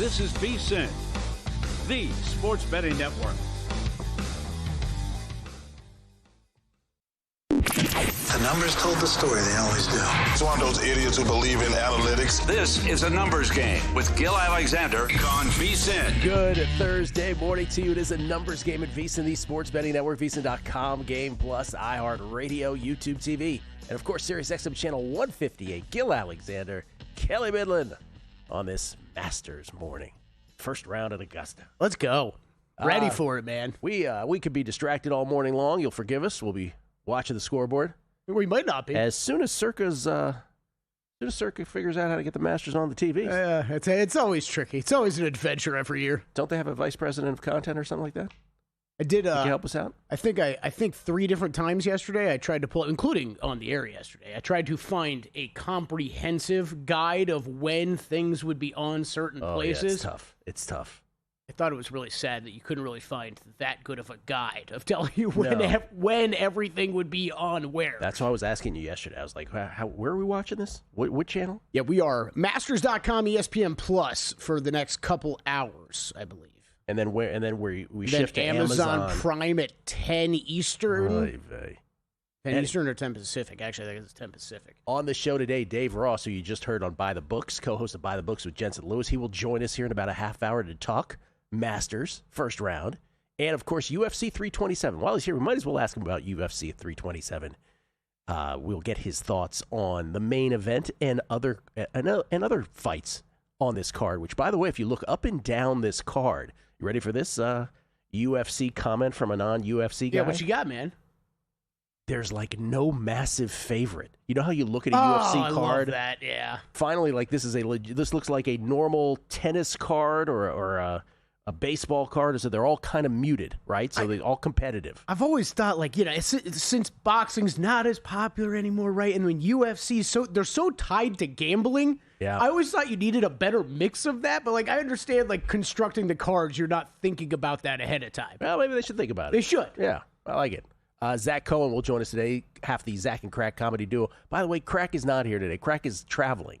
This is VSiN, the sports betting network. The numbers told the story, they always do. It's one of those idiots who believe in analytics. This is a numbers game with Gil Alexander on VSiN. Good Thursday morning to you. It is a numbers game at VSiN, the sports betting network, VSiN.com, Game Plus, iHeartRadio, YouTube TV, and of course, SiriusXM channel 158. Gil Alexander, Kelly Midland on this Masters morning. First round at Augusta. Let's go. Ready for it, man. We could be distracted all morning long. You'll forgive us. We'll be watching the scoreboard. We might not be. As soon as Circa figures out how to get the Masters on the TV. It's always tricky. It's always an adventure every year. Don't they have a vice president of content or something like that? I did. Can you help us out? I think 3 different times yesterday I tried to pull, including on the air yesterday, I tried to find a comprehensive guide of when things would be on certain places. Yeah, it's tough. I thought it was really sad that you couldn't really find that good of a guide of telling you when everything would be on where. That's why I was asking you yesterday. I was like, where are we watching this? What channel? Yeah, we are Masters.com ESPN Plus for the next couple hours, I believe. And then we shift to Amazon Prime at 10 Eastern. 10 Eastern or 10 Pacific? Actually, I think it's 10 Pacific. On the show today, Dave Ross, who you just heard on By the Books, co-host of By the Books with Jensen Lewis, he will join us here in about a half hour to talk Masters, first round, and of course UFC 327. While he's here, we might as well ask him about UFC 327. We'll get his thoughts on the main event and other fights on this card, which, by the way, if you look up and down this card, you ready for this UFC comment from a non-UFC guy? Yeah, what you got, man? There's like no massive favorite. You know how you look at a UFC card? I love that, yeah. Finally, like this looks like a normal tennis card or a baseball card, so they're all kind of muted, right? So they're all competitive. I've always thought, since boxing's not as popular anymore, right? And when UFC they're so tied to gambling. Yeah. I always thought you needed a better mix of that, but I understand constructing the cards, you're not thinking about that ahead of time. Well, maybe they should think about it. They should. Yeah, I like it. Zach Cohen will join us today, half the Zach and Crack comedy duo. By the way, Crack is not here today. Crack is traveling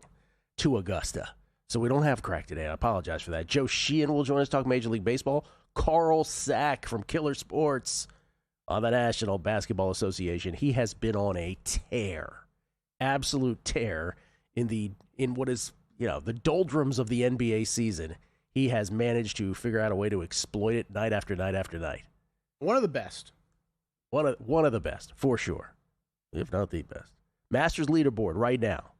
to Augusta. So we don't have Crack today. I apologize for that. Joe Sheehan will join us, talk Major League Baseball. Carl Sack from Killer Sports on the National Basketball Association. He has been on a tear, absolute tear in what is, the doldrums of the NBA season. He has managed to figure out a way to exploit it night after night after night. One of the best. One of the best, for sure, if not the best. Masters leaderboard right now.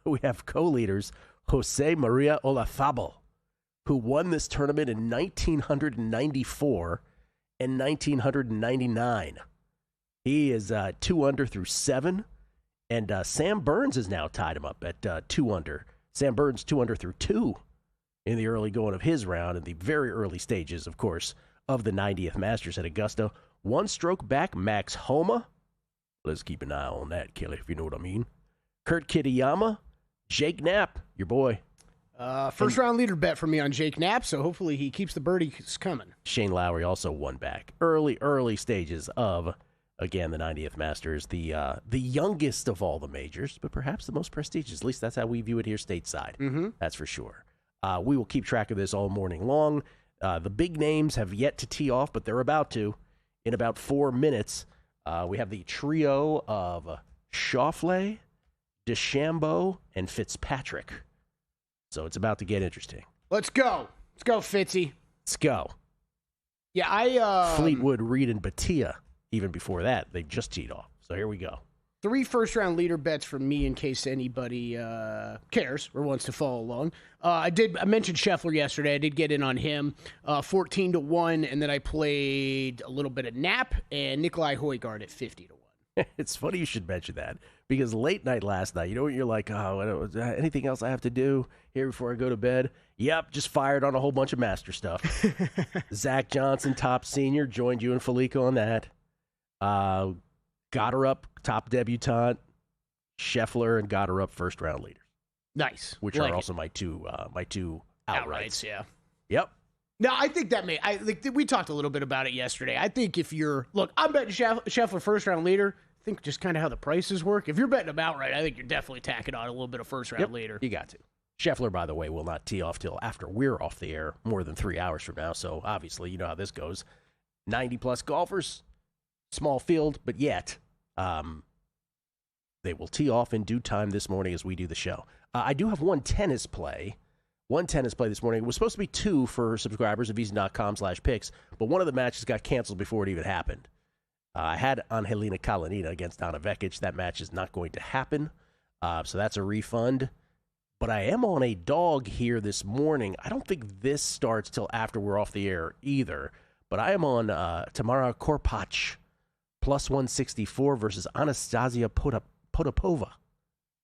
We have co-leaders Jose Maria Olazabal, who won this tournament in 1994 and 1999. He is 2 under through 7, and Sam Burns has now tied him up at 2 under. Sam Burns 2 under through 2 in the early going of his round, in the very early stages, of course, of the 90th Masters at Augusta. 1 stroke back, Max Homa. Let's keep an eye on that, Kelly, if you know what I mean. Kurt Kitayama. Jake Knapp, your boy. First round leader bet for me on Jake Knapp, so hopefully he keeps the birdies coming. Shane Lowry also 1 back. Early stages of, again, the 90th Masters. The youngest of all the majors, but perhaps the most prestigious. At least that's how we view it here stateside. Mm-hmm. That's for sure. We will keep track of this all morning long. The big names have yet to tee off, but they're about to. In about 4 minutes, we have the trio of Schauffele, DeChambeau, and Fitzpatrick. So it's about to get interesting. Let's go. Let's go, Fitzy. Let's go. Yeah, Fleetwood, Reed, and Batia. Even before that, they just teed off. So here we go. 3 first-round leader bets from me in case anybody cares or wants to follow along. I mentioned Scheffler yesterday. I did get in on him, 14-1, and then I played a little bit of Knapp and Nikolai Højgaard at 50-1. It's funny you should mention that, because late night last night, you know, you're like, oh, anything else I have to do here before I go to bed? Yep, just fired on a whole bunch of master stuff. Zach Johnson, top senior, joined you and Felica on that. Got her up, top debutante, Scheffler, and got her up first round leaders. Nice. Which are also my two outrights. Yeah. Yep. No, I think that we talked a little bit about it yesterday. I think if I'm betting Scheffler first round leader. I think just kind of how the prices work. If you're betting them outright, I think you're definitely tacking on a little bit of first round leader. You got to. Scheffler, by the way, will not tee off till after we're off the air, more than 3 hours from now. So obviously, you know how this goes. 90-plus golfers, small field, but yet they will tee off in due time this morning as we do the show. I do have one tennis play this morning. It was supposed to be 2 for subscribers at VSiN.com/picks, but one of the matches got canceled before it even happened. I had Angelina Kalinina against Donna Vekic. That match is not going to happen, so that's a refund. But I am on a dog here this morning. I don't think this starts till after we're off the air either, but I am on Tamara Korpach, plus 164 versus Anastasia Potapova.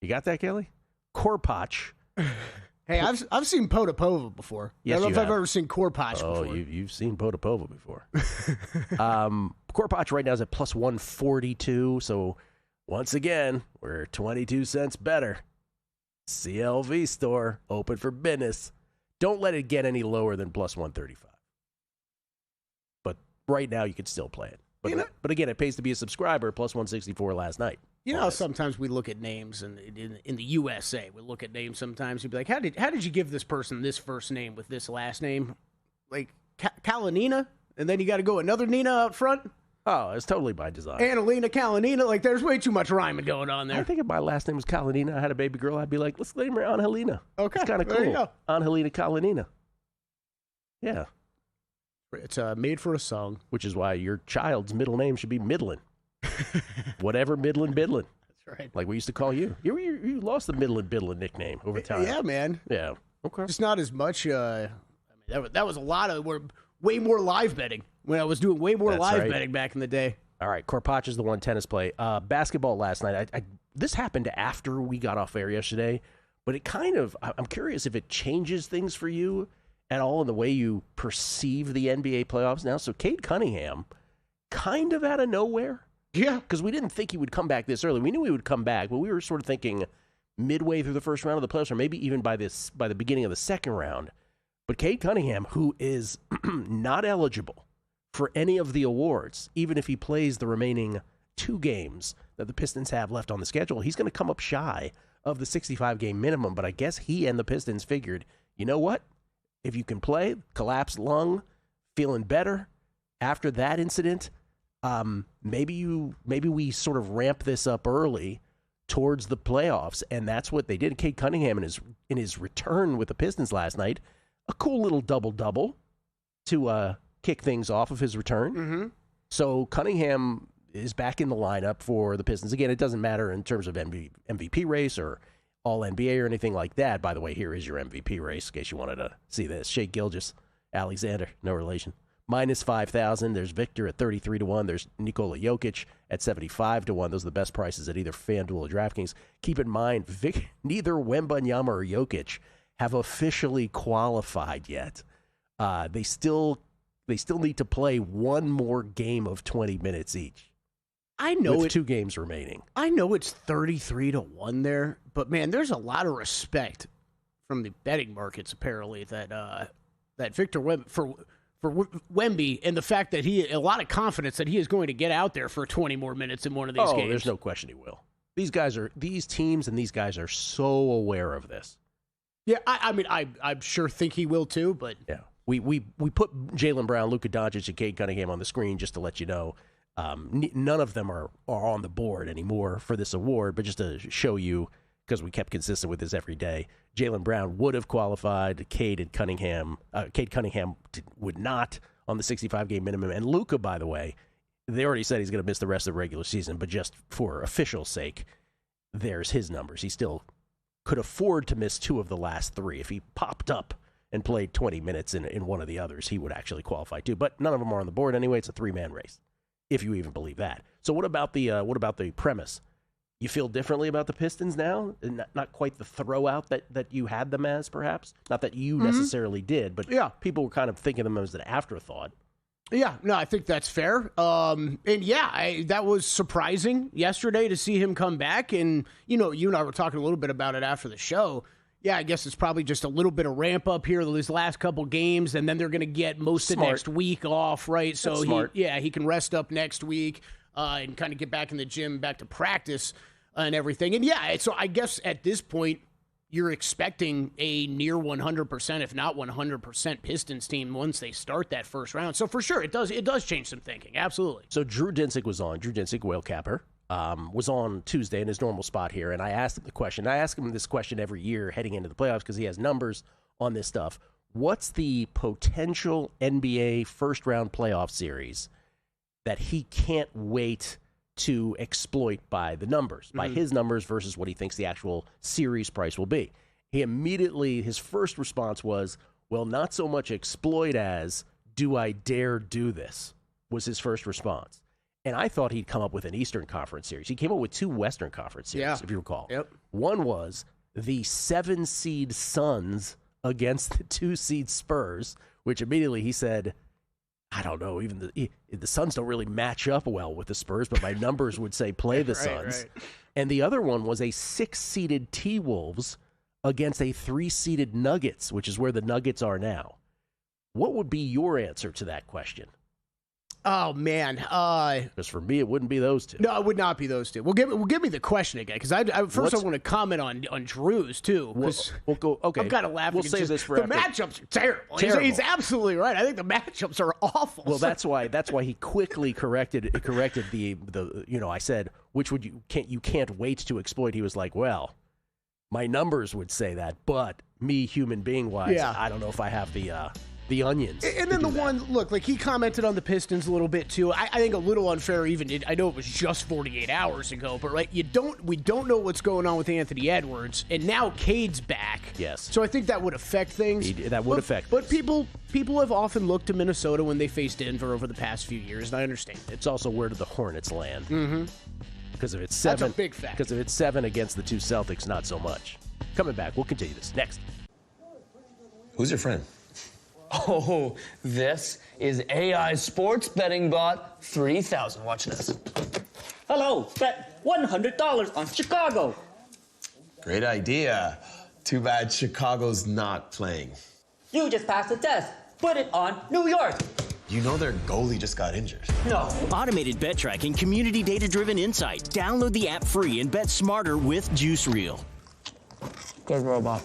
You got that, Kelly? Korpach. Hey, I've seen Potapova before. Yes, I don't know if have. I've ever seen Korpach before. Oh, you've seen Potapova before. Korpach right now is at plus 142, so once again, we're 22 cents better. CLV store, open for business. Don't let it get any lower than plus 135. But right now, you can still play it. But again, it pays to be a subscriber, plus 164 last night. You know how sometimes we look at names, and in the USA, we look at names sometimes. You'd be like, how did you give this person this first name with this last name? Like, Kalinina? And then you got to go another Nina up front? Oh, it's totally by design. Annalena Kalinina? Like, there's way too much rhyming going on there. I think if my last name was Kalinina, I had a baby girl, I'd be like, let's name her Angelina. Okay. It's kind of there you cool. go. Angelina Kalinina. Yeah. It's made for a song. Which is why your child's middle name should be Midland. Whatever Midland Bidlin. That's right. Like we used to call you. You lost the Midland Bidlin nickname over time. Yeah, man. Yeah. Okay. Just not as much. I mean, that was a lot of way more live betting when I was doing way more live betting back in the day. All right, Korpach is the one tennis play. Basketball last night. This happened after we got off air yesterday, but it kind of, I'm curious if it changes things for you at all in the way you perceive the NBA playoffs now. So Cade Cunningham, kind of out of nowhere. Yeah. Because we didn't think he would come back this early. We knew he would come back, but we were sort of thinking midway through the first round of the playoffs, or maybe even by the beginning of the second round. But Cade Cunningham, who is not eligible for any of the awards, even if he plays the remaining 2 games that the Pistons have left on the schedule, he's going to come up shy of the 65-game minimum. But I guess he and the Pistons figured, you know what? If you can play, collapsed lung, feeling better after that incident, maybe we sort of ramp this up early towards the playoffs, and that's what they did. Cade Cunningham in his return with the Pistons last night, a cool little double-double to kick things off of his return. Mm-hmm. So Cunningham is back in the lineup for the Pistons. Again, it doesn't matter in terms of MVP race or All-NBA or anything like that. By the way, here is your MVP race, in case you wanted to see this. Shai Gilgeous-Alexander, no relation. Minus 5,000. There's Victor at 33-1. There's Nikola Jokic at 75-1. Those are the best prices at either FanDuel or DraftKings. Keep in mind, neither Wembanyama or Jokic have officially qualified yet. They still need to play one more game of 20 minutes each. I know with 2 games remaining. I know it's 33-1 there, but man, there's a lot of respect from the betting markets apparently that Victor for Wemby, and the fact that a lot of confidence that he is going to get out there for 20 more minutes in one of these games. There's no question he will. These teams and these guys are so aware of this. Yeah, I mean, I'm sure think he will too, but yeah, we put Jaylen Brown, Luka Doncic, and Cade Cunningham on the screen just to let you know. None of them are on the board anymore for this award, but just to show you, because we kept consistent with this every day, Jaylen Brown would have qualified. Cade Cunningham would not on the 65-game minimum. And Luka, by the way, they already said he's going to miss the rest of the regular season, but just for official sake, there's his numbers. He still could afford to miss 2 of the last 3. If he popped up and played 20 minutes in one of the others, he would actually qualify too. But none of them are on the board anyway. It's a 3-man race, if you even believe that. So what about the premise? You feel differently about the Pistons now? Not quite the throwout that you had them as, perhaps? Not that you necessarily did, but people were kind of thinking of them as an afterthought. Yeah, no, I think that's fair. That was surprising yesterday to see him come back. And, you and I were talking a little bit about it after the show. Yeah, I guess it's probably just a little bit of ramp up here these last couple games, and then they're going to get most of next week off, right? So, he can rest up next week and kind of get back in the gym, back to practice and everything. And, so I guess at this point, you're expecting a near 100%, if not 100% Pistons team once they start that first round. So for sure, it does change some thinking. Absolutely. So Drew Dinsick was on. Drew Dinsick, whale capper, was on Tuesday in his normal spot here, and I asked him the question. I ask him this question every year heading into the playoffs because he has numbers on this stuff. What's the potential NBA first-round playoff series that he can't wait to exploit by the numbers, by his numbers versus what he thinks the actual series price will be? He immediately, his first response was, well, not so much exploit as, do I dare do this, was his first response. And I thought he'd come up with an Eastern Conference series. He came up with 2 Western Conference series, if you recall. Yep. One was the 7-seed Suns against the 2-seed Spurs, which immediately he said, I don't know, even the Suns don't really match up well with the Spurs, but my numbers would say play the Suns. Right. And the other one was a 6-seeded T-Wolves against a 3-seeded Nuggets, which is where the Nuggets are now. What would be your answer to that question? Oh, man. Because for me, it wouldn't be those two. No, it would not be those two. Well, give me the question again, because I want to comment on Drew's, too. We'll go, okay. I'm kind of laughing. We'll save this for the matchups are terrible. He's absolutely right. I think the matchups are awful. Well, that's why he quickly corrected the I said, which would you can't wait to exploit. He was like, well, my numbers would say that, but me, human being wise, I don't know if I have the onions. And then look, he commented on the Pistons a little bit too. I think a little unfair even. I know it was just 48 hours ago, but we don't know what's going on with Anthony Edwards, and now Cade's back. Yes. So I think that would affect things. But people have often looked to Minnesota when they faced Denver over the past few years, and I understand. It's also where did the Hornets land? Mm-hmm. Because if it's 7, that's a big fact. Because if it's 7 against the 2 Celtics, not so much. Coming back, we'll continue this next. Who's your friend? Oh, this is AI sports betting bot 3000. Watch this. Hello, bet $100 on Chicago. Great idea. Too bad Chicago's not playing. You just passed the test. Put it on New York. You know their goalie just got injured. No. Automated bet tracking, community data-driven insight. Download the app free and bet smarter with Juice Reel. Good robot.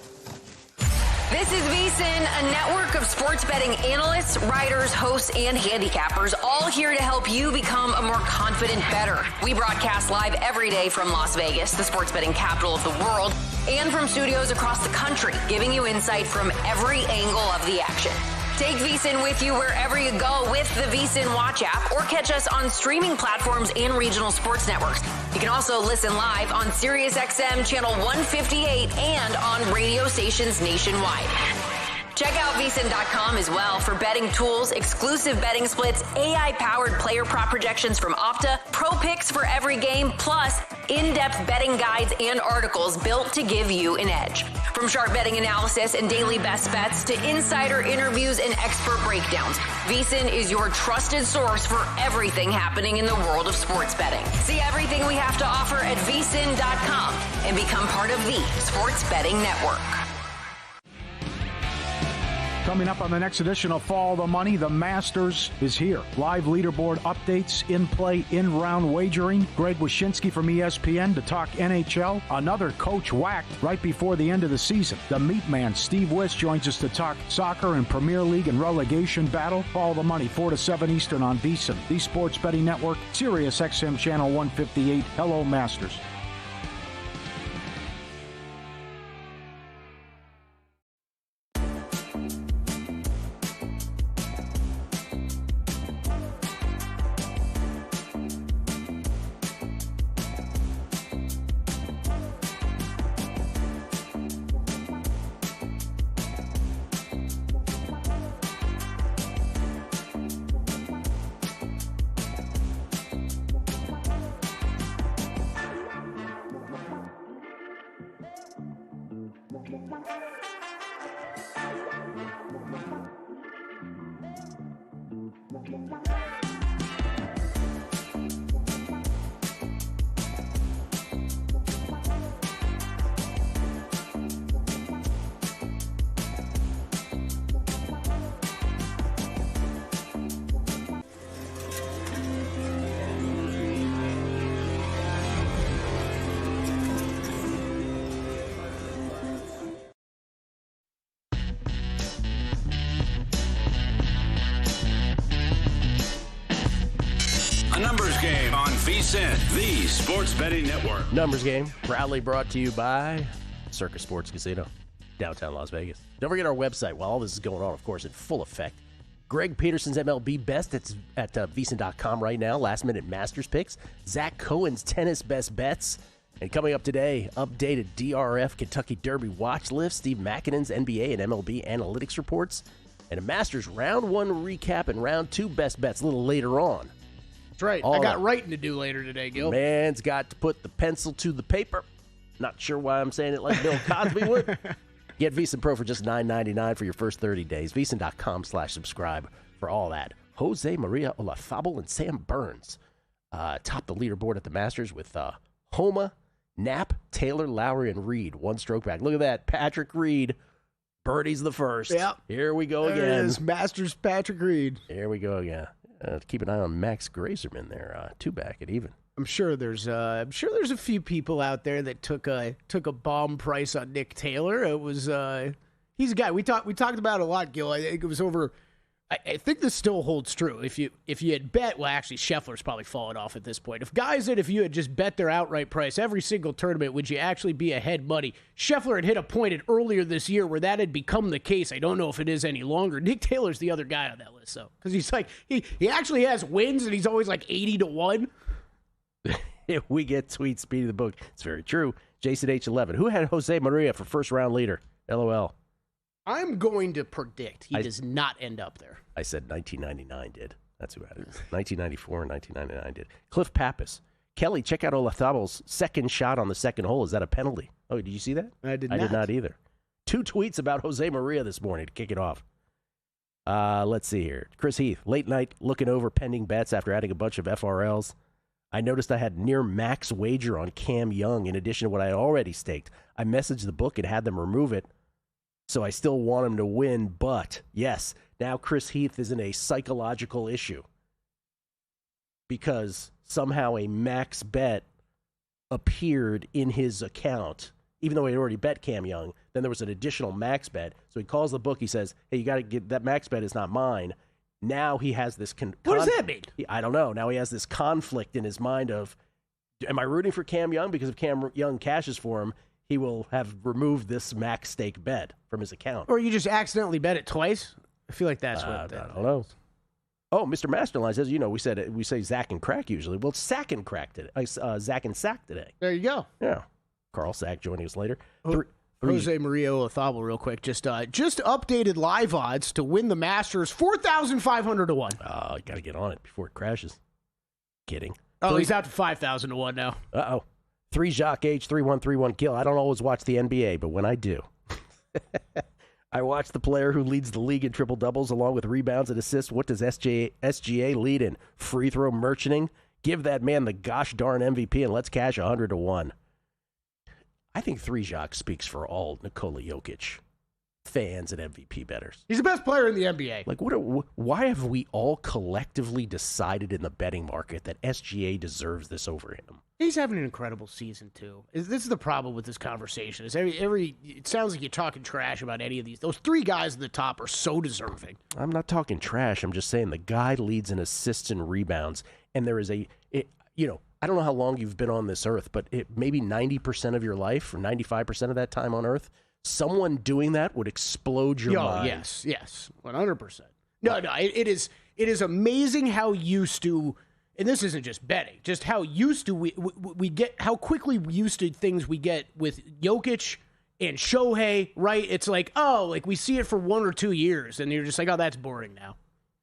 This is VSiN, a network of sports betting analysts, writers, hosts, and handicappers, all here to help you become a more confident bettor. We broadcast live every day from Las Vegas, the sports betting capital of the world, and from studios across the country, giving you insight from every angle of the action. Take VSiN with you wherever you go with the VSiN Watch app, or catch us on streaming platforms and regional sports networks. You can also listen live on SiriusXM channel 158 and on radio stations nationwide. Check out VSiN.com as well for betting tools, exclusive betting splits, AI-powered player prop projections from Opta, pro picks for every game, plus in-depth betting guides and articles built to give you an edge. From sharp betting analysis and daily best bets to insider interviews and expert breakdowns, VSiN is your trusted source for everything happening in the world of sports betting. See everything we have to offer at VSiN.com and become part of the Sports Betting Network. Coming up on the next edition of Follow the Money, the Masters is here. Live leaderboard updates, in-play, in-round wagering. Greg Wyshynski from ESPN to talk NHL. Another coach whacked right before the end of the season. The Meat Man, Steve Wiss, joins us to talk soccer and Premier League and relegation battle. Follow the Money, 4 to 7 Eastern on VSiN, the Sports Betting Network, SiriusXM Channel 158. Hello, Masters. A numbers game on VSiN, the sports betting network. Numbers game, proudly brought to you by Circus Sports Casino, downtown Las Vegas. Don't forget our website. While all this is going on, of course, in full effect. Greg Peterson's MLB Best. It's at VSiN.com right now. Last-minute Masters picks. Zach Cohen's Tennis Best Bets. And coming up today, updated DRF Kentucky Derby watch list. Steve Makinen's NBA and MLB analytics reports. And a Masters Round 1 recap and Round 2 Best Bets a little later on. That's right. I got writing to do later today, Gil. Man's got to put the pencil to the paper. Not sure why I'm saying it like Bill Cosby would. Get VSiN Pro for just $9.99 for your first 30 days. VSiN.com/subscribe for all that. Jose Maria Olazabal and Sam Burns top the leaderboard at the Masters with Homa, Knapp, Taylor, Lowry, and Reed. One stroke back. Look at that. Patrick Reed. Birdie's the first. Yep. Here we go again. There it is. Masters Patrick Reed. Here we go again. Keep an eye on Max Grazerman there. Two back at even. I'm sure there's a few people out there that took a bomb price on Nick Taylor. It was he's a guy we talked about a lot, Gil. I think it was over. I think this still holds true. If you had bet, well, actually Scheffler's probably fallen off at this point. If you had just bet their outright price every single tournament, would you actually be ahead money? Scheffler had hit a point earlier this year where that had become the case. I don't know if it is any longer. Nick Taylor's the other guy on that list, though, because he's like he actually has wins and he's always like 80-1. If we get tweet speed of the book, it's very true. Jason H11, who had Jose Maria for first round leader? LOL. I'm going to predict he does not end up there. I said 1999 did. That's who had it. 1994 and 1999 did. Cliff Pappas. Kelly, check out Olazabal's second shot on the second hole. Is that a penalty? Oh, did you see that? I did not. I did not either. 2 tweets about Jose Maria this morning to kick it off. Let's see here. Chris Heath, late night looking over pending bets after adding a bunch of FRLs. I noticed I had near max wager on Cam Young in addition to what I had already staked. I messaged the book and had them remove it. So I still want him to win, but yes, now Chris Heath is in a psychological issue because somehow a max bet appeared in his account, even though he had already bet Cam Young. Then there was an additional max bet. So he calls the book. He says, hey, you got to get that max bet is not mine. Now he has this. What does that mean? I don't know. Now he has this conflict in his mind of, am I rooting for Cam Young? Because if Cam Young cashes for him, he will have removed this max stake bet from his account. Or you just accidentally bet it twice? I feel like that's what that I don't know. Oh, Mr. Masterline says, we say Zach and Crack usually. Well, Sack and Crack today. Zach and Sack today. There you go. Yeah. Carl Sack joining us later. Jose Maria Olazabal, real quick. Just updated live odds to win the Masters, 4,500 to 1. Oh, you got to get on it before it crashes. Kidding. Oh, he's out to 5,000 to 1 now. Uh-oh. 3 Jacques H, 3131 Gil. I don't always watch the NBA, but when I do, I watch the player who leads the league in triple doubles along with rebounds and assists. What does SGA lead in? Free throw merchanting? Give that man the gosh darn MVP and let's cash 100 to 1. I think 3 Jacques speaks for all Nikola Jokic fans and MVP bettors. He's the best player in the NBA. Like, why have we all collectively decided in the betting market that SGA deserves this over him? He's having an incredible season, too. This is the problem with this conversation. Is it sounds like you're talking trash about any of these. Those 3 guys at the top are so deserving. I'm not talking trash. I'm just saying the guy leads in assists and rebounds, and there is I don't know how long you've been on this earth, but maybe 90% of your life or 95% of that time on earth, someone doing that would explode your mind. Yes, 100%. No, it is amazing how used to. And this isn't just betting, just how used to we get, how quickly used to things we get with Jokic and Shohei, right? It's like, we see it for 1 or 2 years, and you're just like, that's boring now.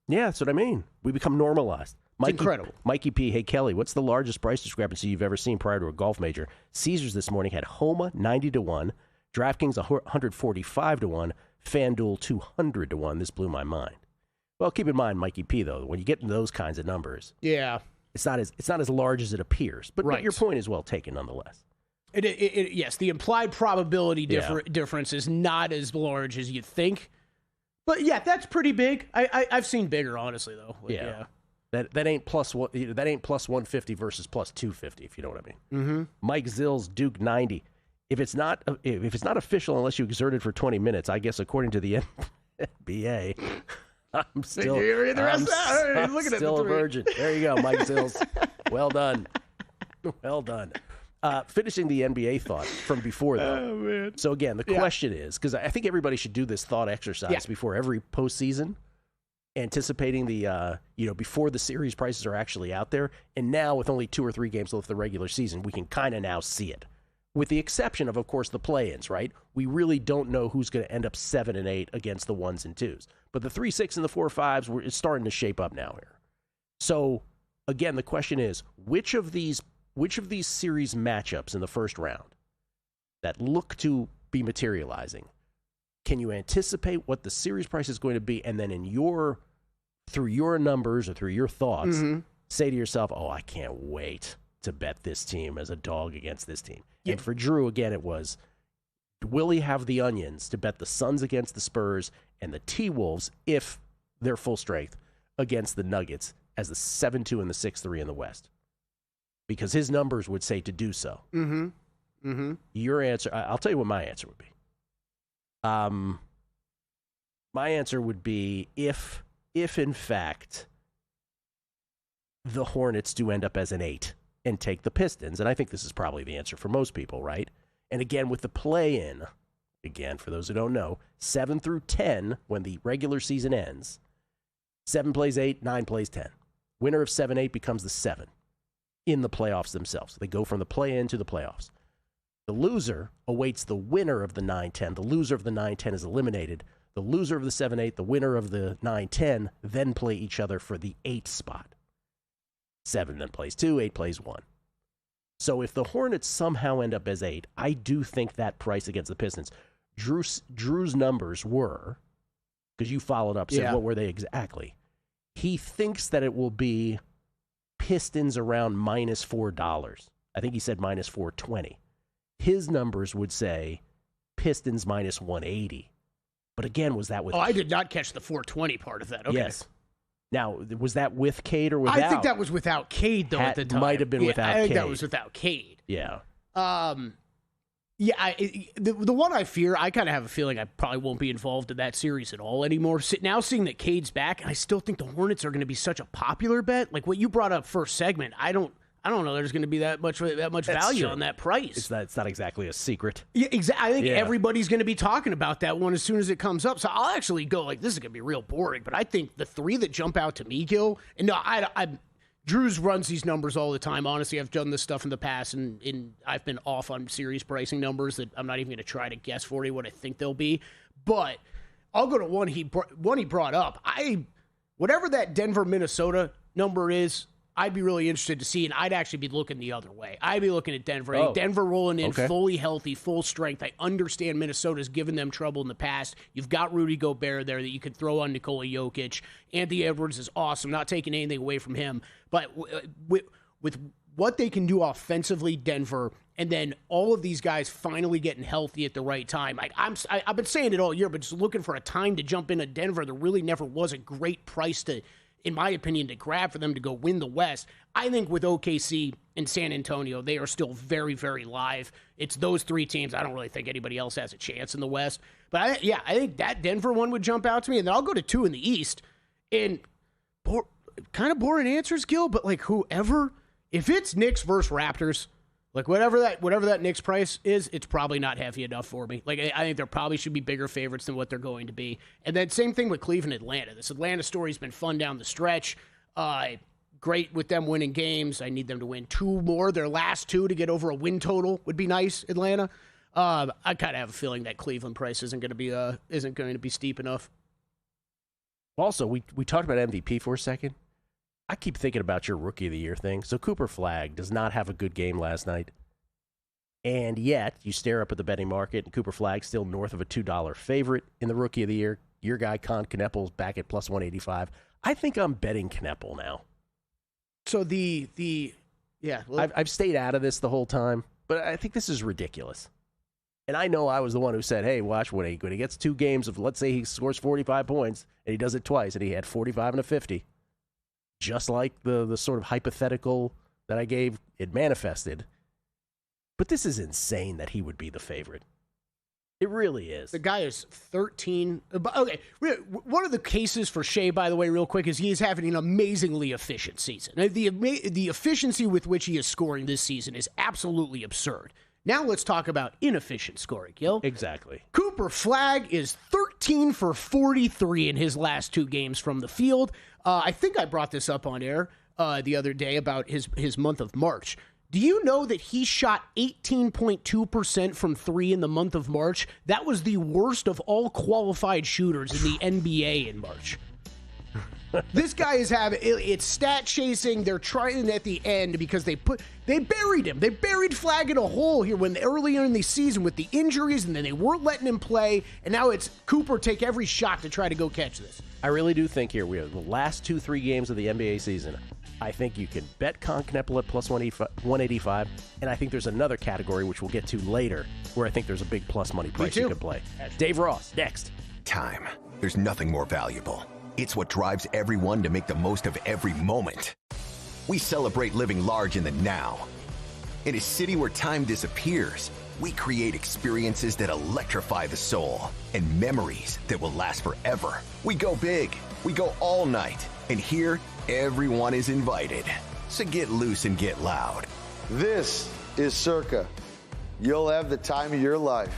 Yeah, that's what I mean. We become normalized. It's incredible. Mikey P, hey, Kelly, what's the largest price discrepancy you've ever seen prior to a golf major? Caesars this morning had Homa 90 to 1, DraftKings 145 to 1, FanDuel 200 to 1. This blew my mind. Well, keep in mind, Mikey P, though, when you get into those kinds of numbers, yeah, it's not as large as it appears. But right. Your point is well taken, nonetheless. Yes, the implied probability difference is not as large as you think. But yeah, that's pretty big. I've seen bigger, honestly, though. Yeah. That ain't plus 150 versus plus 250, if you know what I mean. Mm-hmm. Mike Zills, Duke 90. If it's not official unless you exerted for 20 minutes, I guess according to the NBA, I'm still, Look I'm at still a virgin. There you go, Mike Zills. Well done. Well done. Finishing the NBA thought from before, though. Oh, man. So, again, the question is, because I think everybody should do this thought exercise before every postseason, anticipating the, before the series prices are actually out there. And now, with only 2 or 3 games left of the regular season, we can kind of now see it. With the exception of course, the play-ins, right? We really don't know who's going to end up 7 and 8 against the 1s and 2s. But the 3, 6, and the 4, 5s, it's starting to shape up now here. So, again, the question is, which of these series matchups in the first round that look to be materializing, can you anticipate what the series price is going to be, and then through your numbers or through your thoughts, say to yourself, oh, I can't wait to bet this team as a dog against this team. Yeah. And for Drew, again, it was, will he have the onions to bet the Suns against the Spurs and the T-Wolves, if they're full strength, against the Nuggets as the 7-2 and the 6-3 in the West? Because his numbers would say to do so. Your answer, I'll tell you what my answer would be. My answer would be if in fact the Hornets do end up as an 8 and take the Pistons, and I think this is probably the answer for most people, right? And again, with the play-in, again, for those who don't know, 7 through 10, when the regular season ends, 7 plays 8, 9 plays 10. Winner of 7-8 becomes the 7 in the playoffs themselves. They go from the play-in to the playoffs. The loser awaits the winner of the 9-10. The loser of the 9-10 is eliminated. The loser of the 7-8, the winner of the 9-10, then play each other for the 8 spot. 7 then plays 2, 8 plays 1. So if the Hornets somehow end up as 8, I do think that price against the Pistons, Drew's numbers were, because you followed up, said what were they exactly? He thinks that it will be Pistons around -$4. I think he said -420. His numbers would say Pistons -180. But again, was that with... Oh, I did not catch the 420 part of that. Okay. Yes. Now, was that with Cade or without? I think that was without Cade, though, at the time. Might have been without Cade. I think that was without Cade. Yeah. The one I fear, I kind of have a feeling I probably won't be involved in that series at all anymore. Now seeing that Cade's back, I still think the Hornets are going to be such a popular bet. Like what you brought up first segment, I don't know there's going to be that much value on that price. It's not exactly a secret. Yeah, exactly. I think everybody's going to be talking about that one as soon as it comes up. So I'll actually go like, this is going to be real boring. But I think the 3 that jump out to me, Gil, and no, Drew's runs these numbers all the time. Honestly, I've done this stuff in the past, and I've been off on series pricing numbers that I'm not even going to try to guess for you what I think they'll be. But I'll go to one he brought up. Whatever that Denver-Minnesota number is, I'd be really interested to see, and I'd actually be looking the other way. I'd be looking at Denver. Oh. Denver rolling in fully healthy, full strength. I understand Minnesota's given them trouble in the past. You've got Rudy Gobert there that you could throw on Nikola Jokic. Anthony Edwards is awesome, not taking anything away from him. But with what they can do offensively, Denver, and then all of these guys finally getting healthy at the right time. I've been saying it all year, but just looking for a time to jump into Denver, there really never was a great price to, in my opinion, to grab for them to go win the West. I think with OKC and San Antonio, they are still very, very live. It's those 3 teams. I don't really think anybody else has a chance in the West. But I think that Denver one would jump out to me. And then I'll go to 2 in the East. And kind of boring answers, Gil, but like whoever, if it's Knicks versus Raptors, like whatever that Knicks price is, it's probably not heavy enough for me. Like I think there probably should be bigger favorites than what they're going to be. And then same thing with Cleveland, Atlanta. This Atlanta story's been fun down the stretch. Great with them winning games. I need them to win 2 more. Their last 2 to get over a win total would be nice. Atlanta. I kind of have a feeling that Cleveland price isn't going to be steep enough. Also, we talked about MVP for a second. I keep thinking about your Rookie of the Year thing. So Cooper Flagg does not have a good game last night. And yet, you stare up at the betting market, and Cooper Flagg's still north of a $2 favorite in the Rookie of the Year. Your guy, Con Kneppel's back at plus 185. I think I'm betting Kneppel now. So I've stayed out of this the whole time, but I think this is ridiculous. And I know I was the one who said, hey, watch when he gets 2 games of, let's say he scores 45 points, and he does it twice, and he had 45 and a 50. Just like the sort of hypothetical that I gave, it manifested. But this is insane that he would be the favorite. It really is. The guy is 13. Okay, one of the cases for Shea, by the way, real quick, is he is having an amazingly efficient season. The efficiency with which he is scoring this season is absolutely absurd. Now let's talk about inefficient scoring, Gil. Exactly. Cooper Flagg is 13 for 43 in his last 2 games from the field. I think I brought this up on air the other day about his month of March. Do you know that he shot 18.2% from 3 in the month of March? That was the worst of all qualified shooters in the NBA in March. This guy is it's stat chasing. They're trying at the end because they buried him. They buried Flagg in a hole here earlier in the season with the injuries, and then they weren't letting him play. And now it's Cooper take every shot to try to go catch this. I really do think here we have the last 2-3 games of the NBA season. I think you can bet Con Kneppel at plus 185, and I think there's another category which we'll get to later where I think there's a big plus money price you can play. Dave Ross, next. Time. There's nothing more valuable. It's what drives everyone to make the most of every moment. We celebrate living large in the now. In a city where time disappears, we create experiences that electrify the soul and memories that will last forever. We go big. We go all night. And here, everyone is invited. So get loose and get loud. This is Circa. You'll have the time of your life.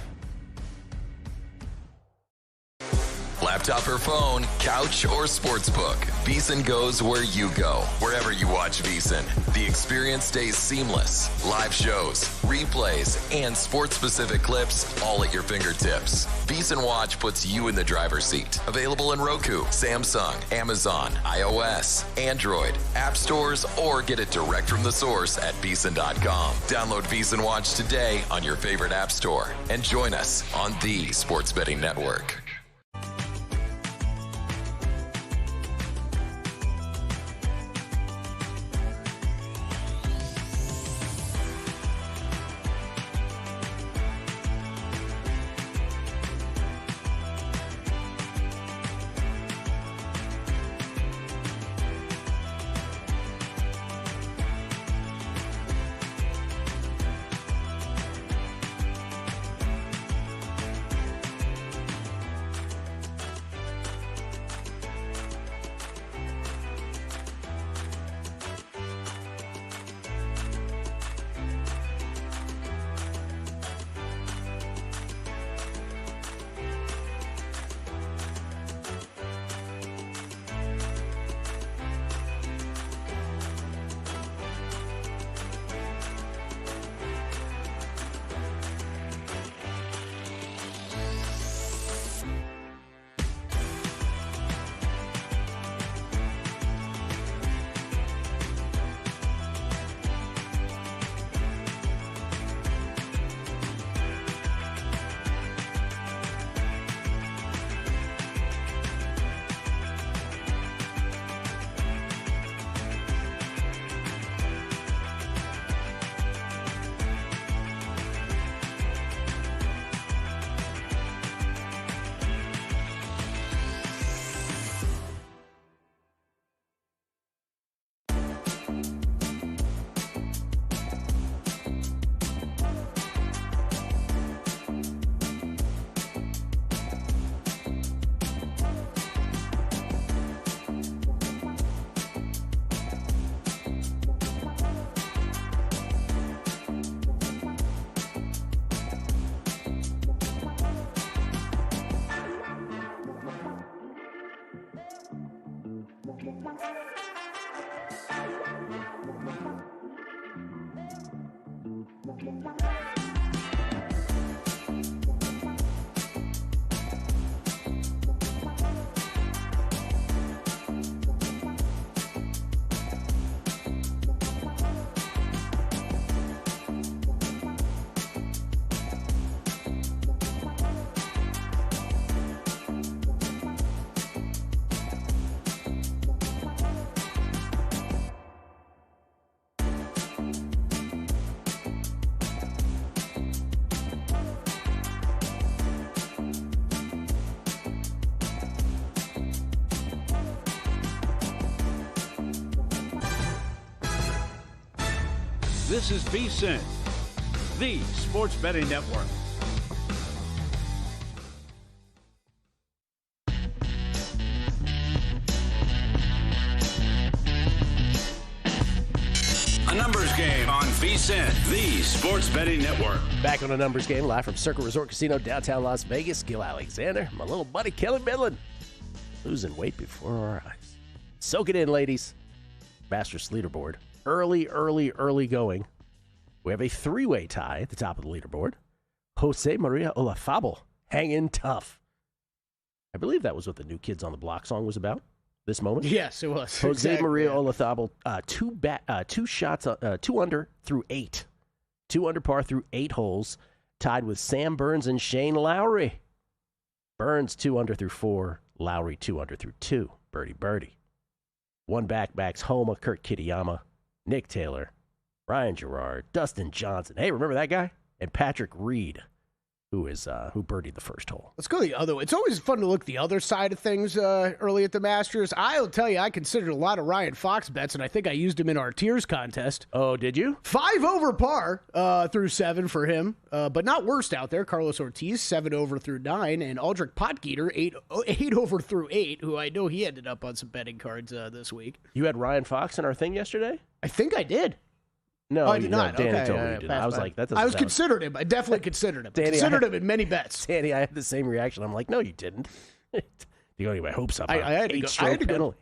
Laptop or phone, couch or sportsbook, VSiN goes where you go. Wherever you watch VSiN, the experience stays seamless. Live shows, replays, and sports-specific clips all at your fingertips. VSiN Watch puts you in the driver's seat. Available in Roku, Samsung, Amazon, iOS, Android, app stores, or get it direct from the source at VSiN.com. Download VSiN Watch today on your favorite app store and join us on the Sports Betting Network. This is VSiN, the Sports Betting Network. Game on VSiN, the sports betting network. Back on a numbers game, live from Circle Resort Casino, downtown Las Vegas. Gil Alexander, my little buddy Kelly Midland, losing weight before our eyes. Soak it in, ladies. Masters leaderboard. Early going. We have a three-way tie at the top of the leaderboard. Jose Maria Olazabal, hanging tough. I believe that was what the New Kids on the Block song was about. This moment? Yes, it was. Jose Exactly. Maria Olazabal, two under through 8. 2 under par through 8 holes, tied with Sam Burns and Shane Lowry. Burns 2 under through 4, Lowry 2 under through 2. Birdie. One back-backs Homa, Kurt Kitayama, Nick Taylor, Ryan Gerard, Dustin Johnson. Hey, remember that guy? And Patrick Reed, who birdied the first hole. Let's go the other way. It's always fun to look the other side of things early at the Masters. I'll tell you, I considered a lot of Ryan Fox bets, and I think I used him in our tiers contest. Oh, did you? 5 over par through 7 for him, but not worst out there. Carlos Ortiz, 7 over through 9, and Aldrich Potgieter, 8 over through 8, who I know he ended up on some betting cards this week. You had Ryan Fox in our thing yesterday? I think I did. No, I did not. Danny Okay, told me you did. I was like, that doesn't I was sound... considered him. I definitely considered him. Danny, Considered him in many bets. Danny, I had the same reaction. I'm like, no, you didn't. You got my hopes up. I had to go. 8-stroke penalty.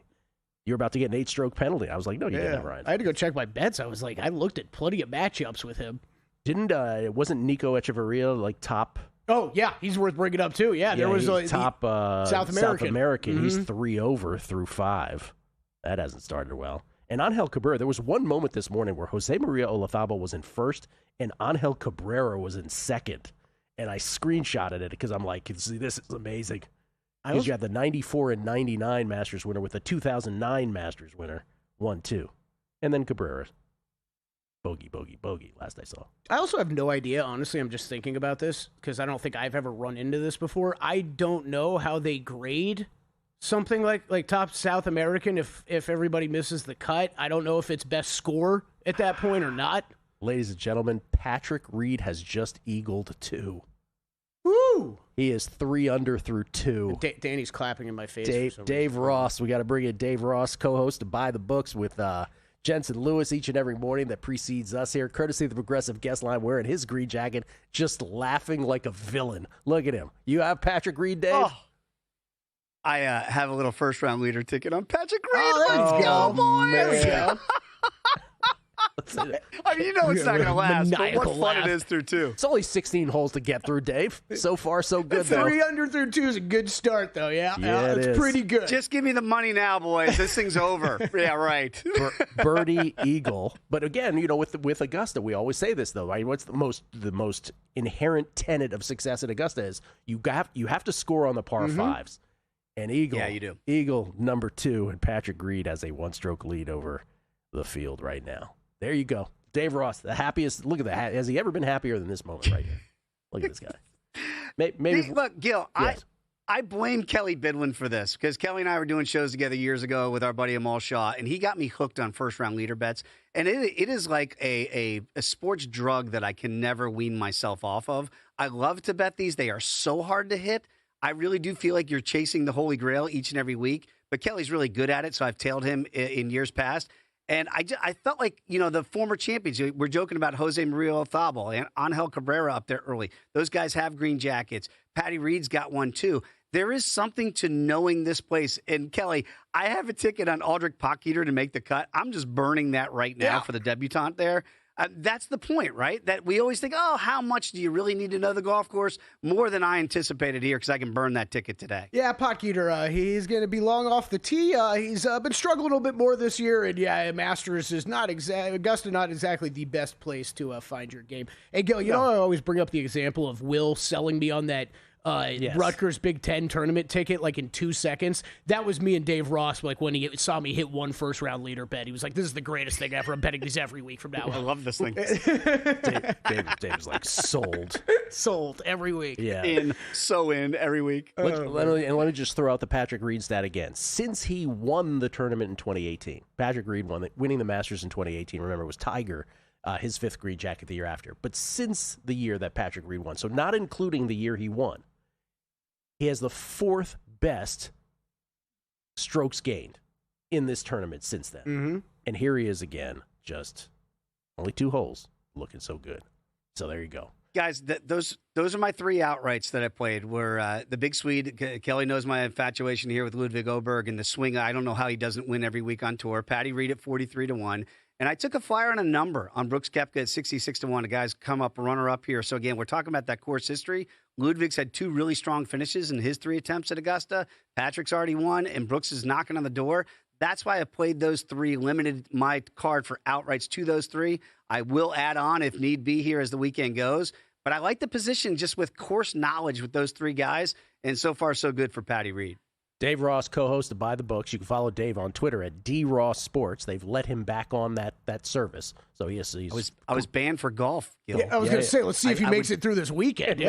You were about to get an 8-stroke penalty. I was like, no, you didn't have Ryan. I had to go check my bets. I was like, I looked at plenty of matchups with him. Wasn't Nico Echeverria like top? Oh, yeah, he's worth bringing up too. Yeah, there was he's top South American. Mm-hmm. He's 3 over through 5. That hasn't started well. And Angel Cabrera, there was one moment this morning where Jose Maria Olazabal was in first and Angel Cabrera was in second. And I screenshotted it because I'm like, this is amazing. Because you had the 94 and 99 Masters winner with the 2009 Masters winner, 1-2. And then Cabrera. Bogey, last I saw. I also have no idea, honestly, I'm just thinking about this because I don't think I've ever run into this before. I don't know how they grade something like top South American if everybody misses the cut. I don't know if it's best score at that point or not. Ladies and gentlemen, Patrick Reed has just eagled 2. Woo! He is 3 under through 2. Danny's clapping in my face. Dave Ross. We got to bring in Dave Ross, co-host to Buy the Books with Jensen Lewis each and every morning that precedes us here, courtesy of the Progressive Guest Line, wearing his green jacket, just laughing like a villain. Look at him. You have Patrick Reed, Dave? Oh. I have a little first-round leader ticket on Patrick Reed. Let's go, boys! I mean, you know it's not going to last, but what fun it is through 2. It's only 16 holes to get through, Dave. So far, so good, though. 3 under through 2 is a good start, though, yeah? Yeah, it's pretty good. Just give me the money now, boys. This thing's over. Yeah, right. Birdie, eagle. But again, with Augusta, we always say this, though, right? What's the most inherent tenet of success at Augusta is you have to score on the par 5s. And eagle, yeah, you do. Eagle number 2, and Patrick Reed has a 1-stroke lead over the field right now. There you go. Dave Ross, the happiest. Look at that. Has he ever been happier than this moment right here? Look at this guy. Maybe look, Gil, yes. I blame Kelly Bidwin for this because Kelly and I were doing shows together years ago with our buddy Amal Shaw, and he got me hooked on first-round leader bets. And it is like a sports drug that I can never wean myself off of. I love to bet these. They are so hard to hit. I really do feel like you're chasing the Holy Grail each and every week. But Kelly's really good at it, so I've tailed him in years past. And I felt like, the former champions, we're joking about Jose Maria Olazabal and Angel Cabrera up there early. Those guys have green jackets. Patty Reed's got one, too. There is something to knowing this place. And, Kelly, I have a ticket on Aldrich Potgieter to make the cut. I'm just burning that right now for the debutante there. That's the point, right? That we always think, oh, how much do you really need to know the golf course? More than I anticipated here because I can burn that ticket today. Yeah, Potgieter, he's going to be long off the tee. He's been struggling a little bit more this year. And, yeah, Masters is Augusta not exactly the best place to find your game. Hey, Gil, know I always bring up the example of Will selling me on that Rutgers Big Ten tournament ticket like in 2 seconds. That was me and Dave Ross, like when he saw me hit one first-round leader bet. He was like, this is the greatest thing ever. I'm betting these every week from now on. I love this thing. Dave was like, sold. Sold every week. Yeah. In every week. Let me just throw out the Patrick Reed stat again. Since he won the tournament in 2018, Patrick Reed winning the Masters in 2018, remember, was Tiger, his 5th green jacket the year after. But since the year that Patrick Reed won, so not including the year he won, he has the 4th best strokes gained in this tournament since then. Mm-hmm. And here he is again, just Only 2 holes. Looking so good. So there you go. Guys, those are my 3 outrights that I played. Were the Big Swede. Kelly knows my infatuation here with Ludwig Åberg and the swing. I don't know how he doesn't win every week on tour. Patty Reed at 43-1. And I took a flyer on a number on Brooks Koepka at 66-1. The guy's come up runner-up here. So, again, we're talking about that course history. Ludwig's had 2 really strong finishes in his 3 attempts at Augusta. Patrick's already won, and Brooks is knocking on the door. That's why I played those 3, limited my card for outrights to those 3. I will add on if need be here as the weekend goes. But I like the position just with course knowledge with those 3 guys. And so far, so good for Patty Reed. Dave Ross, co-host of By the Books. You can follow Dave on Twitter at DRossSports. They've let him back on that service. So he's I was banned for golf, Gil. Yeah, I was going to say, let's see if he makes it through this weekend.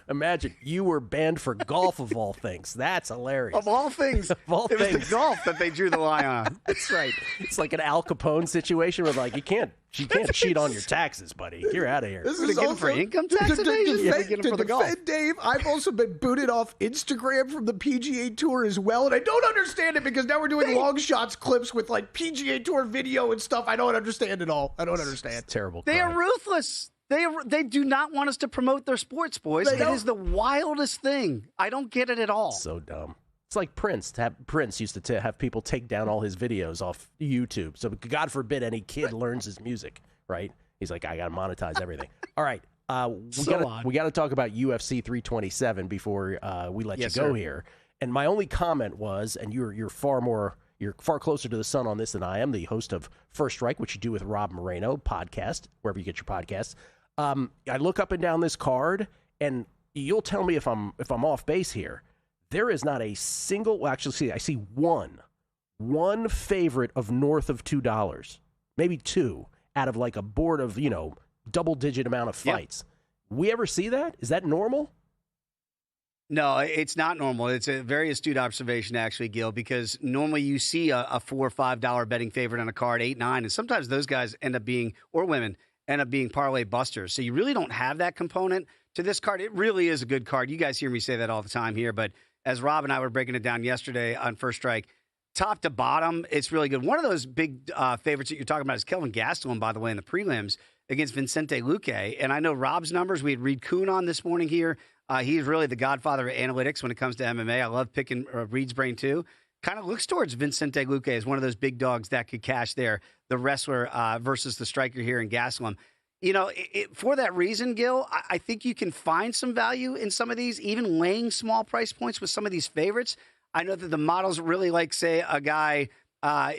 Imagine you were banned for golf of all things. That's hilarious. Of all things. It was the golf that they drew the line on. That's right. It's like an Al Capone situation where you can't cheat on your taxes, buddy. You're out of here. This is also get him for income tax evasion. To defend Dave, I've also been booted off Instagram from the PGA Tour as well, and I don't understand it because now we're doing long shots clips with PGA Tour video and stuff. I don't understand it all. I don't understand. It's terrible. They are ruthless. They do not want us to promote their sports, boys. It is the wildest thing. I don't get it at all. So dumb. It's like Prince. Prince used to have people take down all his videos off YouTube. So God forbid any kid learns his music, right? He's like, I got to monetize everything. All right. We got to talk about UFC 327 before we let you go here. And my only comment was, and you're far closer to the sun on this than I am, the host of First Strike, which you do with Rob Moreno podcast, wherever you get your podcasts. I look up and down this card, and you'll tell me if I'm off base here. There is not a single. Well, actually, I see one favorite of north of $2, maybe 2 out of a board of double-digit amount of fights. Yep. We ever see that? Is that normal? No, it's not normal. It's a very astute observation, actually, Gil, because normally you see a $4 or $5 betting favorite on a card, 8, 9, and sometimes those guys end up being, or women, end up being parlay busters. So you really don't have that component to this card. It really is a good card. You guys hear me say that all the time here, but as Rob and I were breaking it down yesterday on First Strike, top to bottom, it's really good. One of those big favorites that you're talking about is Kelvin Gastelum, by the way, in the prelims against Vicente Luque. And I know Rob's numbers. We had Reed Kuhn on this morning here. He's really the godfather of analytics when it comes to MMA. I love picking Reed's brain, too. Kind of looks towards Vicente Luque as one of those big dogs that could cash there, the wrestler versus the striker here in Gastelum. For that reason, Gil, I think you can find some value in some of these, even laying small price points with some of these favorites. I know that the models really like, say, a guy,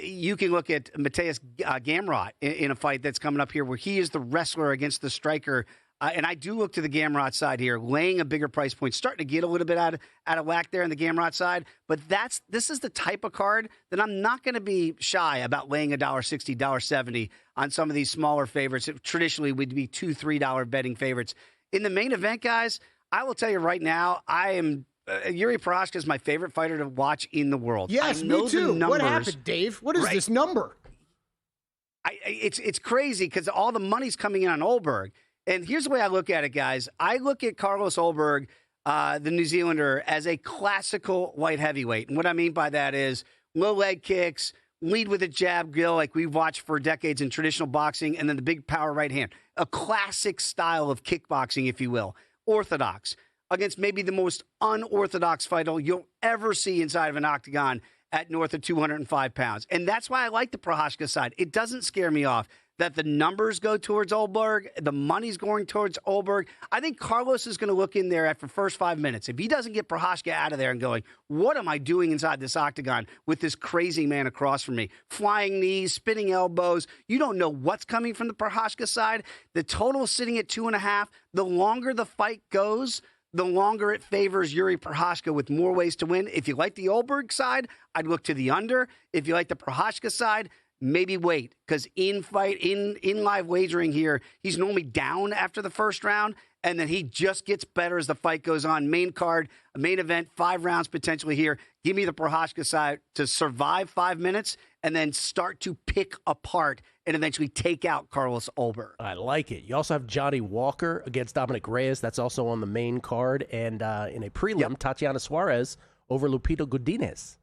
you can look at Mateus Gamrot in a fight that's coming up here where he is the wrestler against the striker. And I do look to the Gamrot side here, laying a bigger price point, starting to get a little bit out of whack there on the Gamrot side. But this is the type of card that I'm not going to be shy about laying $1.60, $1.70 on some of these smaller favorites. It traditionally would be $2, $3 betting favorites. In the main event, guys, I will tell you right now, I am Yuri Prochazka is my favorite fighter to watch in the world. Yes, me too. What happened, Dave? What is this number? It's crazy because all the money's coming in on Åberg. And here's the way I look at it, guys. I look at Carlos Åberg, the New Zealander, as a classical light heavyweight. And what I mean by that is low leg kicks, lead with a jab, Gil, like we've watched for decades in traditional boxing, and then the big power right hand. A classic style of kickboxing, if you will. Orthodox. Against maybe the most unorthodox fighter you'll ever see inside of an octagon at north of 205 pounds. And that's why I like the Prochazka side. It doesn't scare me off that the numbers go towards Åberg, the money's going towards Åberg. I think Carlos is going to look in there after the first 5 minutes. If he doesn't get Prochazka out of there and going, what am I doing inside this octagon with this crazy man across from me? Flying knees, spinning elbows. You don't know what's coming from the Prochazka side. The total is sitting at 2.5. The longer the fight goes, the longer it favors Yuri Prochazka with more ways to win. If you like the Åberg side, I'd look to the under. If you like the Prochazka side, maybe wait, because in live wagering here, he's normally down after the first round, and then he just gets better as the fight goes on. Main card, a main event, 5 rounds potentially here. Give me the Prochazka side to survive 5 minutes and then start to pick apart and eventually take out Carlos Åberg. I like it. You also have Johnny Walker against Dominic Reyes. That's also on the main card. And in a prelim, Tatiana Suarez over Lupita Godinez.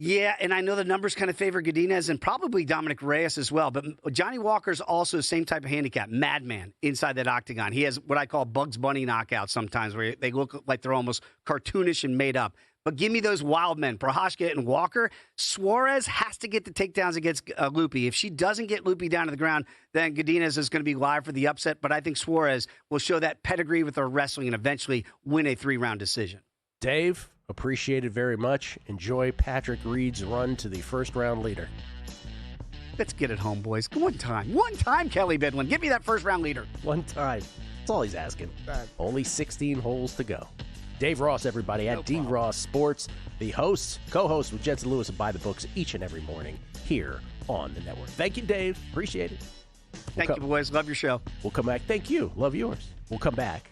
Yeah, and I know the numbers kind of favor Godinez and probably Dominic Reyes as well. But Johnny Walker's also the same type of handicap, madman inside that octagon. He has what I call Bugs Bunny knockouts sometimes where they look like they're almost cartoonish and made up. But give me those wild men, Prochazka and Walker. Suarez has to get the takedowns against Lupi. If she doesn't get Lupi down to the ground, then Godinez is going to be live for the upset. But I think Suarez will show that pedigree with her wrestling and eventually win a 3-round decision. Dave, appreciate it very much. Enjoy Patrick Reed's run to the first-round leader. Let's get it home, boys. One time, Kelly Bidlin. Give me that first-round leader. One time. That's all he's asking. Only 16 holes to go. Dave Ross, everybody, at D Ross Sports, the host, co-host with Jensen Lewis and By the Books each and every morning here on the network. Thank you, Dave. Appreciate it. Thank you, boys. Love your show. We'll come back. Thank you. Love yours. We'll come back.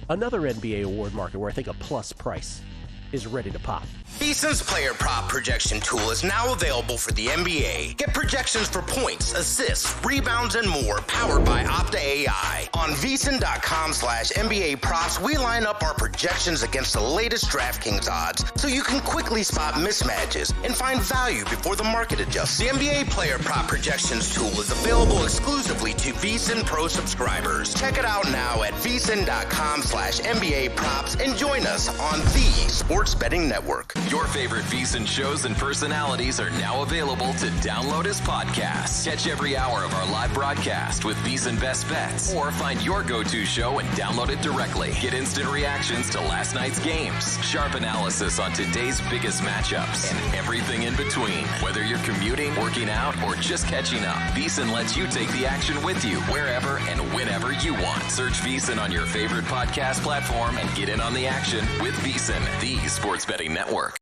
Another NBA award market where I think a plus price is ready to pop. VSiN's player prop projection tool is now available for the NBA. Get projections for points, assists, rebounds, and more powered by Opta AI. On VSiN.com/NBA props, we line up our projections against the latest DraftKings odds so you can quickly spot mismatches and find value before the market adjusts. The NBA player prop projections tool is available exclusively to VSiN Pro subscribers. Check it out now at VSiN.com/NBA props and join us on the Sports Betting Network. Your favorite VSiN shows and personalities are now available to download as podcasts. Catch every hour of our live broadcast with VSiN Best Bets, or find your go-to show and download it directly. Get instant reactions to last night's games, sharp analysis on today's biggest matchups, and everything in between. Whether you're commuting, working out, or just catching up, VSiN lets you take the action with you wherever and whenever you want. Search VSiN on your favorite podcast platform and get in on the action with VSiN, the Sports Betting Network.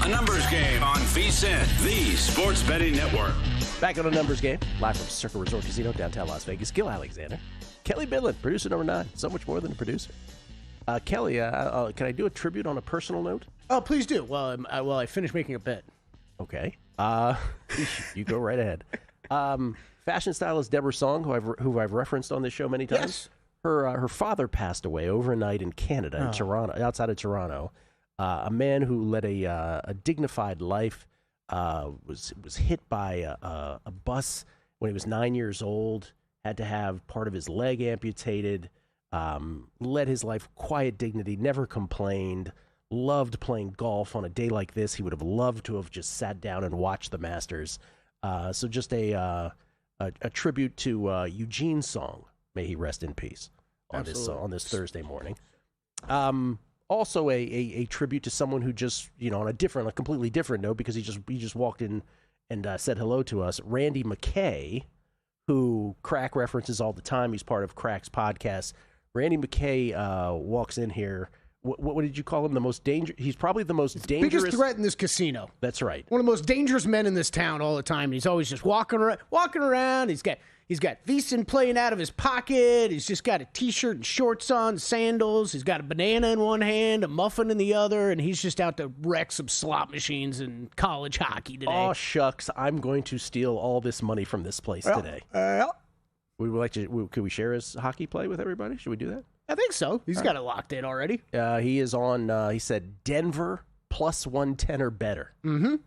The Numbers Game on VSiN, the Sports Betting Network. Back on the Numbers Game, live from Circa Resort Casino, downtown Las Vegas. Gil Alexander, Kelly Bidlin, producer number 9. So much more than a producer. Kelly, can I do a tribute on a personal note? Oh, please do. Well, I finish making a bet. Okay. You go right ahead. Fashion stylist Deborah Song, who I've referenced on this show many times. Yes. Her father passed away overnight in Canada, in Toronto, outside of Toronto. A man who led a dignified life, was hit by a bus when he was 9 years old. Had to have part of his leg amputated. Led his life quiet dignity, never complained. Loved playing golf. On a day like this, he would have loved to have just sat down and watched the Masters. So just a tribute to Eugene Song. May he rest in peace on this Thursday morning. Also a tribute to someone who just, on a completely different note, because he just walked in and said hello to us. Randy McKay, who Crack references all the time. He's part of Crack's podcast. Randy McKay walks in here. What did you call him? The most dangerous. He's probably the most dangerous. Biggest threat in this casino. That's right. One of the most dangerous men in this town all the time. And he's always just walking around. He's got VSiN playing out of his pocket. He's just got a T-shirt and shorts on, sandals. He's got a banana in one hand, a muffin in the other, and he's just out to wreck some slot machines and college hockey today. Oh, shucks. I'm going to steal all this money from this place today. Could we share his hockey play with everybody? Should we do that? I think so. He's got it locked in already. He is on, he said, Denver plus 110 or better. Mm-hmm.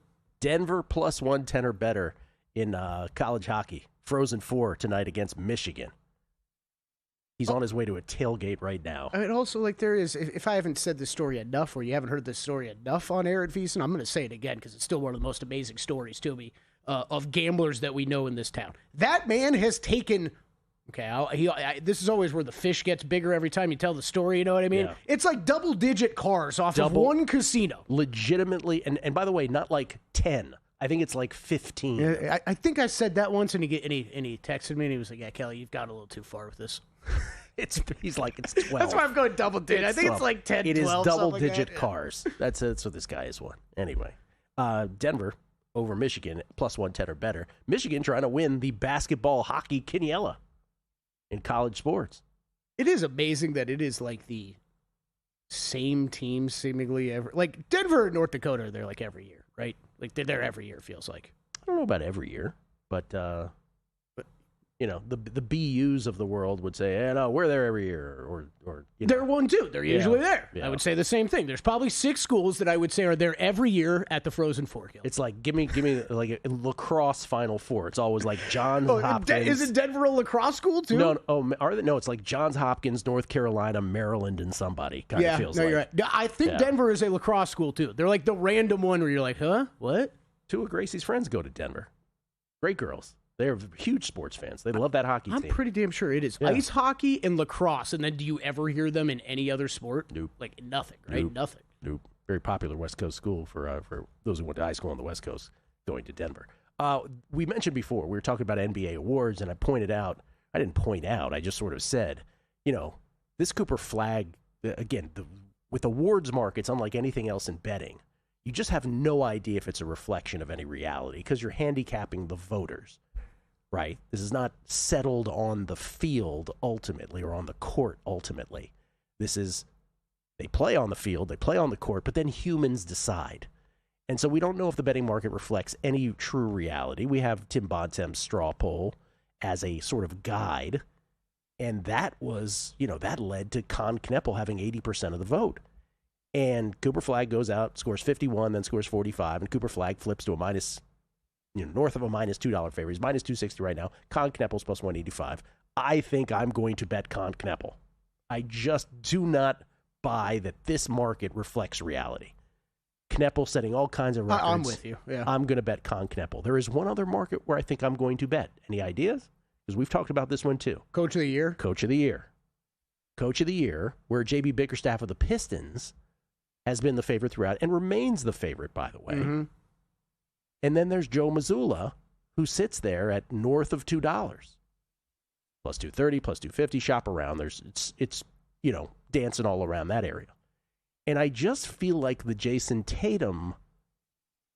Denver plus 110 or better in college hockey. Frozen 4 tonight against Michigan. He's on his way to a tailgate right now. I mean, also, there is, if I haven't said this story enough, or you haven't heard this story enough on air at VSiN, I'm going to say it again because it's still one of the most amazing stories to me of gamblers that we know in this town. That man has taken... Okay, this is always where the fish gets bigger every time you tell the story, you know what I mean? Yeah. It's like double-digit cars off of one casino. Legitimately, and by the way, not like 10. I think it's like 15. Yeah, I think I said that once, and he texted me, and he was like, yeah, Kelly, you've gone a little too far with this. He's like, it's 12. That's why I'm going double-digit. I think it's like 10, 12. It is double-digit cars. That's what this guy has won. Anyway, Denver over Michigan, plus 110 or better. Michigan trying to win the basketball hockey Quiniela in college sports. It is amazing that it is like the same team seemingly ever. Like Denver and North Dakota, they're like every year, right? Like they're there every year, it feels like. I don't know about every year, but the BUs of the world would say, no, we're there every year, or they're one too. They're usually there. Yeah. I would say the same thing. There's probably 6 schools that I would say are there every year at the Frozen Four. It's like give me like a lacrosse Final Four. It's always like Johns Hopkins. Isn't Denver a lacrosse school too? No, it's like Johns Hopkins, North Carolina, Maryland, and somebody. Kind of feels like. You're right. I think Denver is a lacrosse school too. They're like the random one where you're like, huh, what? 2 of Gracie's friends go to Denver. Great girls. They're huge sports fans. They love that hockey team. I'm pretty damn sure it is. Yeah. Ice hockey and lacrosse. And then do you ever hear them in any other sport? Nope. Like nothing, right? Nope. Nothing. Nope. Very popular West Coast school for those who went to high school on the West Coast going to Denver. We mentioned before, we were talking about NBA awards, and I didn't point out, I just sort of said, this Cooper flag, again, with awards markets, unlike anything else in betting, you just have no idea if it's a reflection of any reality because you're handicapping the voters. Right? This is not settled on the field ultimately or on the court ultimately. This is, they play on the field, they play on the court, but then humans decide. And so we don't know if the betting market reflects any true reality. We have Tim Bontemps' straw poll as a sort of guide. And that was, that led to Con Kneppel having 80% of the vote. And Cooper Flag goes out, scores 51, then scores 45, and Cooper Flag flips to a north of a minus $2 favor. He's minus 260 right now. Con Kneppel's plus 185. I think I'm going to bet Con Kneppel. I just do not buy that this market reflects reality. Kneppel setting all kinds of records. I'm with you. Yeah. I'm going to bet Con Kneppel. There is one other market where I think I'm going to bet. Any ideas? Because we've talked about this one too. Coach of the year? Coach of the year. Coach of the year, where J.B. Bickerstaff of the Pistons has been the favorite throughout and remains the favorite, by the way. Mm-hmm. And then there's Joe Mazzulla, who sits there at north of $2. Plus 230, plus 250, shop around. It's dancing all around that area. And I just feel like the Jason Tatum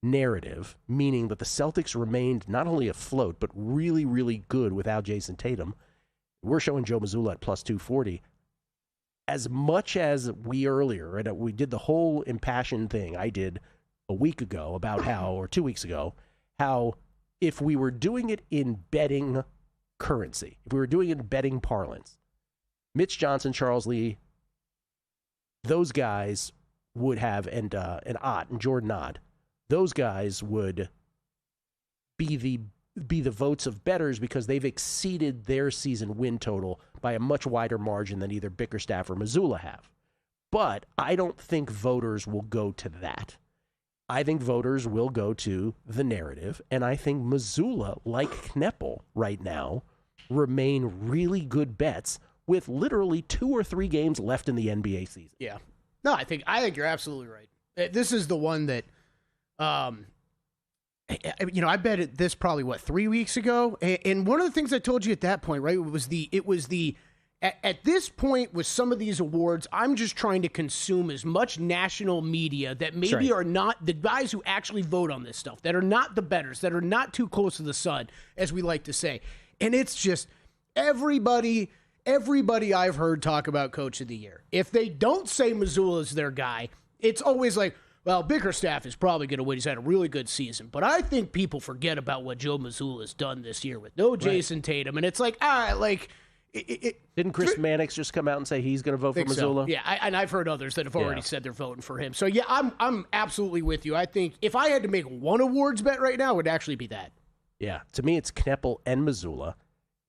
narrative, meaning that the Celtics remained not only afloat, but really, really good without Jason Tatum. We're showing Joe Mazzulla at plus 240. As much as we earlier, right, we did the whole impassioned thing I did a week ago about how, or 2 weeks ago, how if we were doing it in betting currency, if we were doing it in betting parlance, Mitch Johnson, Charles Lee, those guys would have, and Ott and Jordan Ott, those guys would be the votes of bettors because they've exceeded their season win total by a much wider margin than either Bickerstaff or Mazzulla have. But I don't think voters will go to that. I think voters will go to the narrative, and I think Mazzulla, like Kneppel right now, remain really good bets with literally 2 or 3 games left in the NBA season. Yeah. No, I think you're absolutely right. This is the one that, I bet at this probably 3 weeks ago, and one of the things I told you at that point, right, at this point with some of these awards, I'm just trying to consume as much national media that maybe are not the guys who actually vote on this stuff, that are not the bettors, that are not too close to the sun, as we like to say. And it's just everybody I've heard talk about Coach of the Year. If they don't say Mazzulla is their guy, it's always like, well, Bickerstaff is probably going to win. He's had a really good season. But I think people forget about what Joe Mazzulla has done this year with no Jason Tatum. And it's like, all right, like... Didn't Chris Mannix just come out and say he's going to vote for Mazzulla? So. Yeah, and I've heard others that have already said they're voting for him. So, yeah, I'm absolutely with you. I think if I had to make one awards bet right now, it would actually be that. Yeah, to me, it's Kneppel and Mazzulla.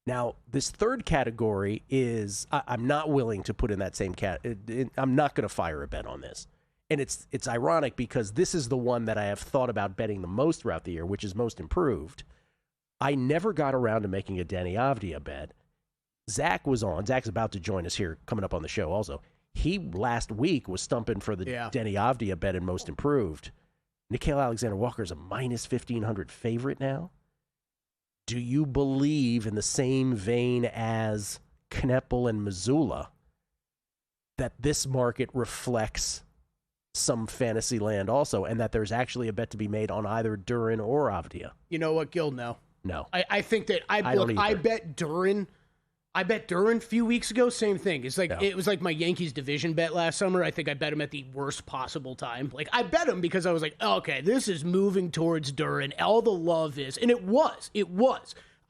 Now, this third category is I'm not willing to put in that same I'm not going to fire a bet on this. And it's ironic because this is the one that I have thought about betting the most throughout the year, which is most improved. I never got around to making a Danny Avdija bet. Zach was on. Zach's about to join us here coming up on the show also. He last week was stumping for the Danny Avdija bet in most improved. Nickeil Alexander-Walker is a minus 1,500 favorite now. Do you believe in the same vein as Kneppel and Mazzulla that this market reflects some fantasy land also and that there's actually a bet to be made on either Duren or Avdija? You know what, Gil? No. I think that I bet Duren. I bet Duren a few weeks ago, same thing. It's like It was like my Yankees division bet last summer. I think I bet him at the worst possible time. Like I bet him because I was like, okay, this is moving towards Duren. All the love is, and it was.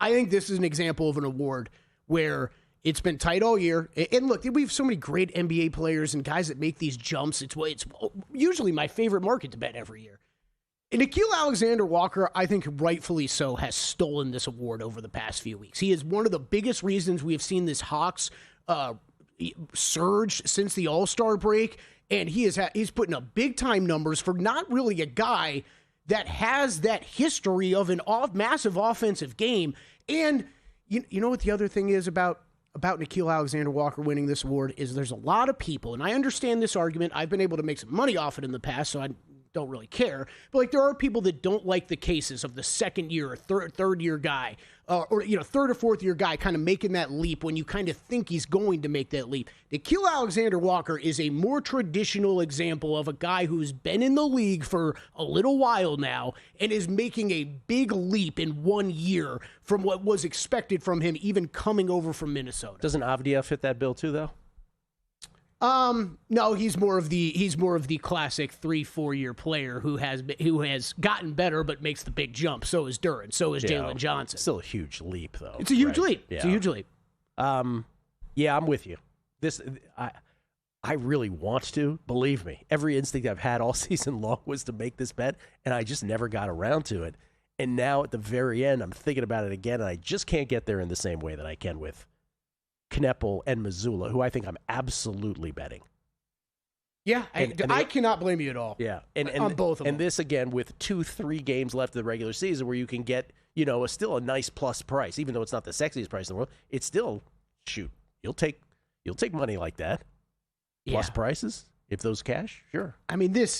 I think this is an example of an award where it's been tight all year. And look, we have so many great NBA players and guys that make these jumps. It's usually my favorite market to bet every year. And Nickeil Alexander-Walker, I think rightfully so, has stolen this award over the past few weeks. He is one of the biggest reasons we have seen this Hawks surge since the All-Star break, and he's putting up big-time numbers for not really a guy that has that history of an massive offensive game. And you know what the other thing is about Nickeil Alexander-Walker winning this award is there's a lot of people, and I understand this argument. I've been able to make some money off it in the past, so I don't really care, but like there are people that don't like the cases of the second year or third year guy or third or fourth year guy kind of making that leap when you kind of think he's going to make that leap. Nickeil Alexander-Walker is a more traditional example of a guy who's been in the league for a little while now and is making a big leap in 1 year from what was expected from him even coming over from Minnesota. Doesn't Avdija fit that bill too though? No, he's more of the classic 3-4 year player who has gotten better but makes the big jump. So is Duren. So is Jalen Johnson. Still a huge leap though. It's a huge leap. Yeah. It's a huge leap. Yeah, I'm with you. I really want to, believe me. Every instinct I've had all season long was to make this bet, and I just never got around to it. And now at the very end, I'm thinking about it again, and I just can't get there in the same way that I can with Kneppel and Mazzulla, who I think I'm absolutely betting. Yeah, I cannot blame you at all. Yeah, on both of them. And this again with 2-3 games left of the regular season, where you can get still a nice plus price, even though it's not the sexiest price in the world. It's still you'll take money like that. Plus prices if those cash, sure. I mean, look,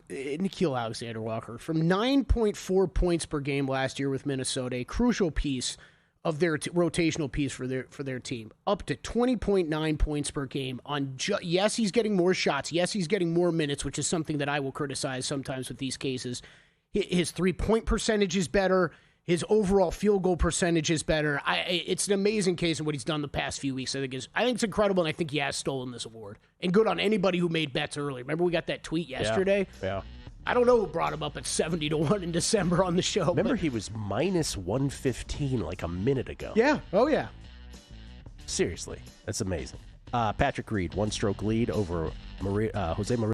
Nickeil Alexander-Walker from 9.4 points per game last year with Minnesota, a crucial piece of their rotational piece for their team, up to 20.9 points per game. Yes, he's getting more shots. Yes, he's getting more minutes, which is something that I will criticize sometimes with these cases. His 3-point percentage is better. His overall field goal percentage is better. It's an amazing case of what he's done the past few weeks. I think it's incredible, and I think he has stolen this award. And good on anybody who made bets early. Remember we got that tweet yesterday? Yeah. I don't know who brought him up at 70-1 in December on the show. Remember he was minus 115 like a minute ago. Yeah. Oh, yeah. Seriously. That's amazing. Patrick Reed, 1-stroke lead over Jose Maria